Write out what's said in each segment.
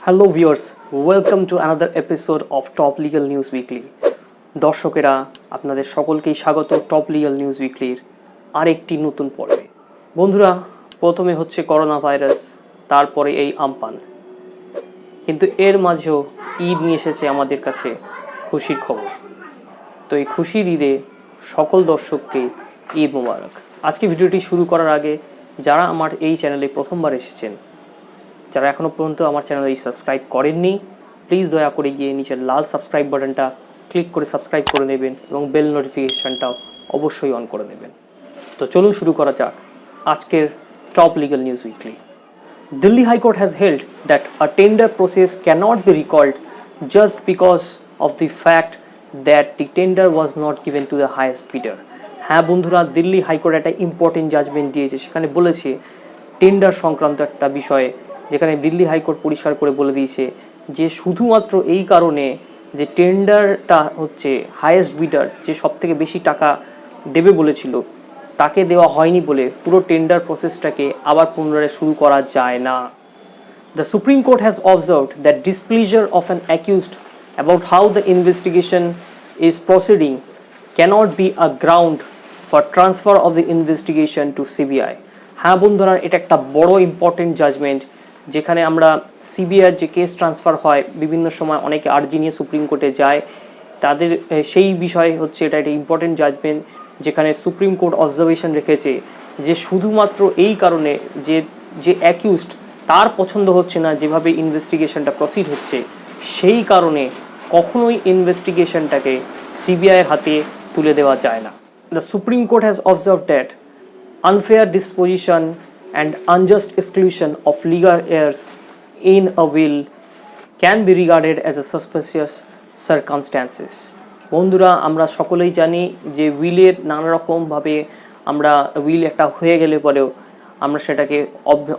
Hello viewers, welcome to another episode of top legal news weekly. দর্শকেরা, আপনাদের সকলকেই স্বাগত টপ লিগ্যাল নিউজ উইকলির আরেকটি নতুন পর্বে। বন্ধুরা, প্রথমে হচ্ছে করোনা ভাইরাস, তারপরে এই আমপান, কিন্তু এর মাঝেও ঈদ নিয়ে এসেছে আমাদের কাছে খুশির খবর। তো এই খুশির ঈদে সকল দর্শককে ঈদ মোবারক। আজকে ভিডিওটি শুরু করার আগে যারা আমার এই চ্যানেলে প্রথমবার এসেছেন, যারা এখনও পর্যন্ত আমার চ্যানেলে সাবস্ক্রাইব করেননি, প্লিজ দয়া করে গিয়ে নিচের লাল সাবস্ক্রাইব বাটনটা ক্লিক করে সাবস্ক্রাইব করে নেবেন এবং বেল নোটিফিকেশানটাও অবশ্যই অন করে নেবেন। তো চলুন শুরু করা যাক আজকের top legal news weekly. Delhi High Court has held that a tender process cannot be recalled just because of the fact that the tender was not given to the highest bidder. হ্যাঁ বন্ধুরা, Delhi high court একটা important judgement দিয়েছে। সেখানে বলেছে tender সংক্রান্ত একটা বিষয়ে, যেখানে দিল্লি হাইকোর্ট পরিষ্কার করে বলে দিয়েছে যে শুধুমাত্র এই কারণে যে টেন্ডারটা হচ্ছে হাইয়েস্ট বিডার, যে সব থেকে বেশি টাকা দেবে বলেছিল, তাকে দেওয়া হয়নি বলে পুরো টেন্ডার প্রসেসটাকে আবার পুনরায় শুরু করা যায় না। The Supreme Court has observed that displeasure of an accused about how the investigation is proceeding cannot be a ground for transfer of the investigation to CBI. হ্যাঁ বন্ধুরা, এটা একটা বড় ইম্পর্টেন্ট জাজমেন্ট, যেখানে আমরা সিবিআইয়ের যে কেস ট্রান্সফার হয়, বিভিন্ন সময় অনেকে আর্জি নিয়ে সুপ্রিম কোর্টে যায়, তাদের সেই বিষয়ে হচ্ছে এটা একটা ইম্পর্টেন্ট জাজমেন্ট, যেখানে সুপ্রিম কোর্ট অবজারভেশন রেখেছে যে শুধুমাত্র এই কারণে যে অ্যাকিউজড তার পছন্দ হচ্ছে না যেভাবে ইনভেস্টিগেশনটা প্রসিড হচ্ছে, সেই কারণে কখনোই ইনভেস্টিগেশনটাকে সিবিআইয়ের হাতে তুলে দেওয়া যায় না। The supreme court has observed that unfair disposition and unjust exclusion of legal heirs in a will can be regarded as a suspicious circumstances. বন্ধুরা, আমরা সকলেই জানি যে উইলের নানা রকমভাবে আমরা উইল একটা হয়ে গেলে পরেও আমরা সেটাকে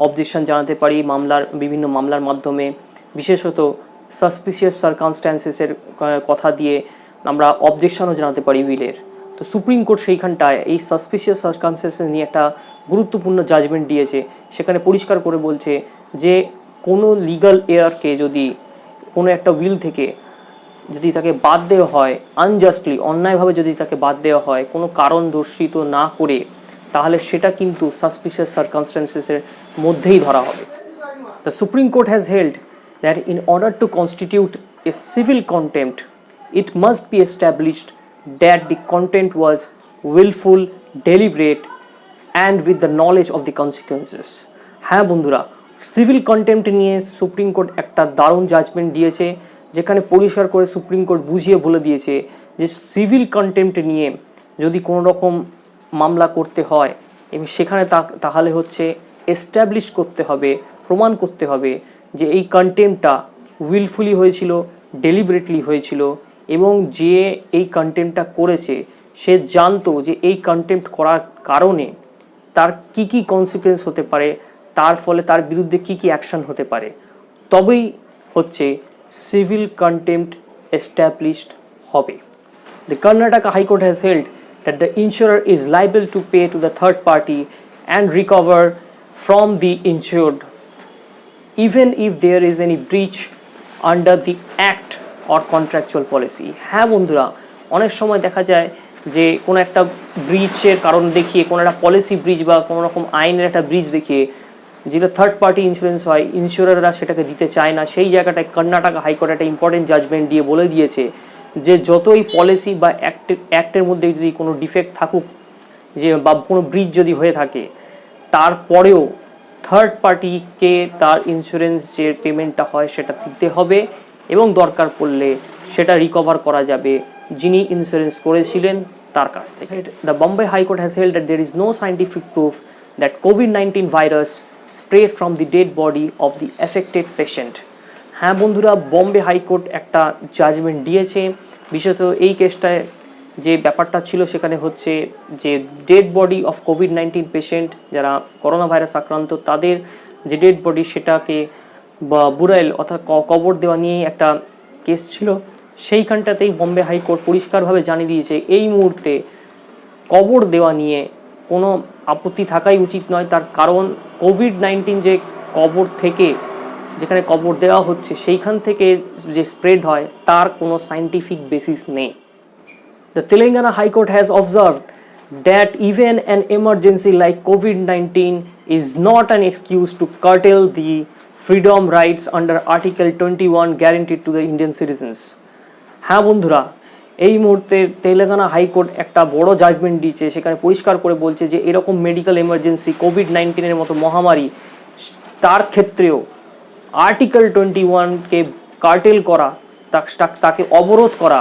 অবজেকশন জানাতে পারি বিভিন্ন মামলার মাধ্যমে, বিশেষত সাসপিসিয়াস সার্কামস্ট্যান্সেসের কথা দিয়ে আমরা অবজেকশনও জানাতে পারি উইলের। তো সুপ্রিম কোর্ট সেইখানটায় এই সাসপিসিয়াস সার্কামস্ট্যান্সেস নিয়ে একটা গুরুত্বপূর্ণ জাজমেন্ট দিয়েছে। সেখানে পরিষ্কার করে বলছে যে কোনো লিগাল এয়ারকে যদি কোনো একটা উইল থেকে যদি তাকে বাদ দেওয়া হয়, আনজাস্টলি অন্যায়ভাবে যদি তাকে বাদ দেওয়া হয় কোনো কারণ দর্শিত না করে, তাহলে সেটা কিন্তু সাসপিসিয়াস সার্কামস্ট্যান্সেসের মধ্যেই ধরা হবে। The supreme court has held that in order to constitute A civil contempt it must be established that the content was willful, deliberate and with the knowledge of the consequences. হ্যাঁ বন্ধুরা, civil contempt নিয়ে supreme court একটা দারুণ judgement দিয়েছে, যেখানে পরিষ্কার করে supreme court বুঝিয়ে বলে দিয়েছে যে সিভিল কন্টেম্প্ট নিয়ে যদি কোনো রকম মামলা করতে হয় এবং সেখানে তাহলে হচ্ছে এস্টাবলিশ করতে হবে, প্রমাণ করতে হবে যে এই কন্টেম্প্টটা উইলফুলি হয়েছিল, ডেলিবারেটলি হয়েছিল, এবং যে এই কন্টেম্পটা করেছে সে জানতো যে এই কন্টেম্প্ট করার কারণে তার কি কি কনসিকুয়েন্স হতে পারে, তার ফলে তার বিরুদ্ধে কি কি অ্যাকশন হতে পারে, তবেই হচ্ছে সিভিল কন্টেম্প্ট এস্টাবলিশড হবে। The Karnataka High Court has held that the insurer is liable to pay to the third party and recover from the insured even if there is any breach under the act or contractual policy. হ্যাঁ বন্ধুরা, অনেক সময় দেখা যায় যে কোনো একটা ব্রিচের কারণ দেখিয়ে, কোনো একটা পলিসি ব্রিচ বা কোনো রকম আইনের একটা ব্রিচ দেখিয়ে যেটা থার্ড পার্টি ইন্স্যুরেন্স হয়, ইন্স্যুরাররা সেটাকে দিতে চায় না। সেই জায়গাটায় কর্ণাটক হাইকোর্ট একটা ইম্পর্টেন্ট জাজমেন্ট দিয়ে বলে দিয়েছে যে যতই পলিসি বা অ্যাক্টের মধ্যে যদি কোনো ডিফেক্ট থাকুক, যে বা কোনো ব্রিচ যদি হয়ে থাকে, তারপরেও থার্ড পার্টিকে তার ইন্স্যুরেন্স যে পেমেন্টটা হয় সেটা দিতে হবে এবং দরকার পড়লে সেটা রিকভার করা যাবে যিনি ইন্স্যুরেন্স করেছিলেন তার কাছ থেকে। The Bombay high court has held that there is no scientific proof that কোভিড-19 virus spread from the dead body of the affected patient. হ্যাঁ বন্ধুরা, বম্বে হাইকোর্ট একটা জাজমেন্ট দিয়েছে। বিশেষত এই কেসটায় যে ব্যাপারটা ছিল সেখানে হচ্ছে যে dead body of COVID-19 patient যারা করোনা ভাইরাস আক্রান্ত, তাদের যে ডেড বডি সেটাকে বা বুরাইল অর্থাৎ কবর দেওয়া নিয়ে একটা কেস ছিল। সেইখানটাতেই বম্বে হাইকোর্ট পরিষ্কারভাবে জানিয়ে দিয়েছে এই মুহূর্তে কবর দেওয়া নিয়ে কোনো আপত্তি থাকাই উচিত নয়। তার কারণ কোভিড-19 যে কবর থেকে যেখানে কবর দেওয়া হচ্ছে সেইখান থেকে যে স্প্রেড হয় তার কোনো সাইন্টিফিক বেসিস নেই। The Telangana High Court has observed that even an emergency like COVID-19 is not an excuse to curtail the freedom rights under Article 21 guaranteed to the Indian citizens. হ্যাঁ বন্ধুরা, এই মুহূর্তে Telangana high court একটা বড় judgement দিয়েছে, সেখানে পরিষ্কার করে বলছে যে এরকম মেডিকেল এমার্জেন্সি কোভিড-19 মতো মহামারী, তার ক্ষেত্রেও আর্টিকেল 21কে কার্টেল করা, তাকে অবরোধ করা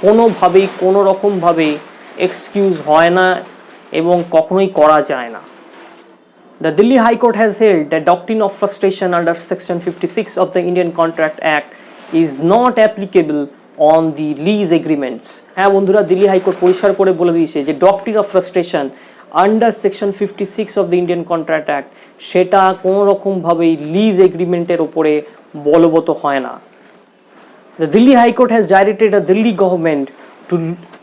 কোনোভাবেই কোনো রকমভাবে এক্সকিউজ হয় না এবং কখনোই করা যায় না। The Delhi High Court has held that doctrine of frustration under Section 56 of the Indian Contract Act is not applicable on the lease agreements. হ্যাঁ বন্ধুরা, দিল্লি হাইকোর্ট পরিষ্কার করে বলে দিয়েছে যে doctrine of frustration under section 56 of the Indian contract act সেটা কোনো রকমভাবেই লিজ এগ্রিমেন্টের ওপরে বলবৎ হয় না। The Delhi High Court has directed the Delhi government to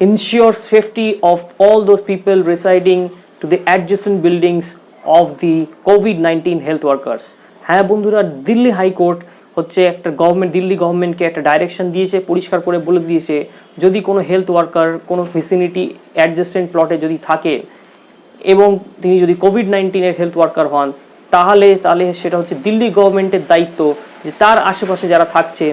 ensure safety of all those people residing to the adjacent buildings of the COVID-19 health workers. হ্যাঁ বন্ধুরা, Delhi high court হচ্ছে একটা দিল্লি গভর্নমেন্টকে একটা ডাইরেকশন দিয়েছে, পরিষ্কার করে বলে দিয়েছে যদি কোনো হেলথ ওয়ার্কার কোনো ফেসিলিটি অ্যাডজেসেন্ট প্লটে যদি থাকে এবং তিনি যদি কোভিড-19 হেলথ ওয়ার্কার হন, তাহলে সেটা হচ্ছে দিল্লি গভর্নমেন্টের দায়িত্ব যে তার আশেপাশে যারা থাকছে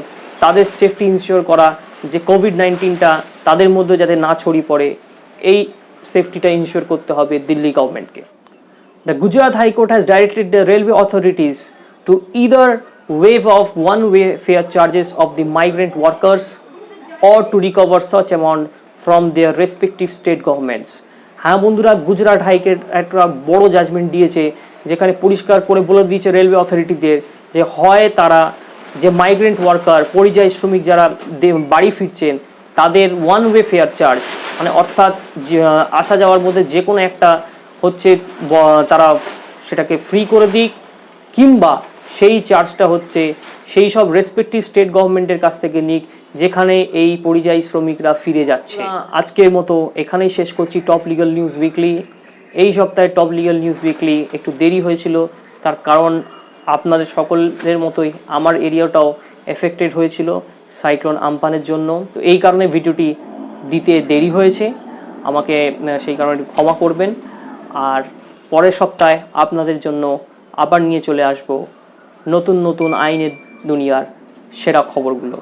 তাদের সেফটি ইনশিওর করা, যে কোভিড-19টা তাদের মধ্যে যাতে না ছড়িয়ে পড়ে, এই সেফটিটা ইনশিওর করতে হবে দিল্লি গভর্নমেন্টকে। The Gujarat High Court has directed the railway authorities to either waive off one-way fare charges of the migrant workers or to recover such amount from their respective state governments. হ্যাঁ বন্ধুরা, Gujarat high court একটা বড় judgement দিয়েছে, যেখানে পরিষ্কার করে বলে দিয়েছে রেলওয়ে অথরিটিদের যে হয় তারা যে মাইগ্রেন্ট ওয়ার্কার, পরিযায়ী শ্রমিক যারা বাড়ি ফিরছেন, তাদের ওয়ান ওয়ে ফেয়ার চার্জ, মানে অর্থাৎ আসা যাওয়ার মধ্যে যে কোনো একটা হচ্ছে তারা সেটাকে ফ্রি করে দিক, কিংবা সেই চার্জটা হচ্ছে সেই সব রেসপেক্টিভ স্টেট গভর্নমেন্টের কাছ থেকে নিক যেখানে এই পরিযায়ী শ্রমিকরা ফিরে যাচ্ছে। আজকের মতো এখানেই শেষ করছি টপ লিগ্যাল নিউজ উইকলি। এই সপ্তাহে টপ লিগ্যাল নিউজ উইকলি একটু দেরি হয়েছিল, তার কারণ আপনাদের সকলের মতোই আমার এরিয়াটাও এফেক্টেড হয়েছিল সাইক্লোন আম্পানের জন্য। তো এই কারণে ভিডিওটি দিতে দেরি হয়েছে, আমাকে সেই কারণে ক্ষমা করবেন। আর পরের সপ্তাহে আপনাদের জন্য আবার নিয়ে চলে আসব নতুন নতুন আইনের দুনিয়ার সেরা খবরগুলো।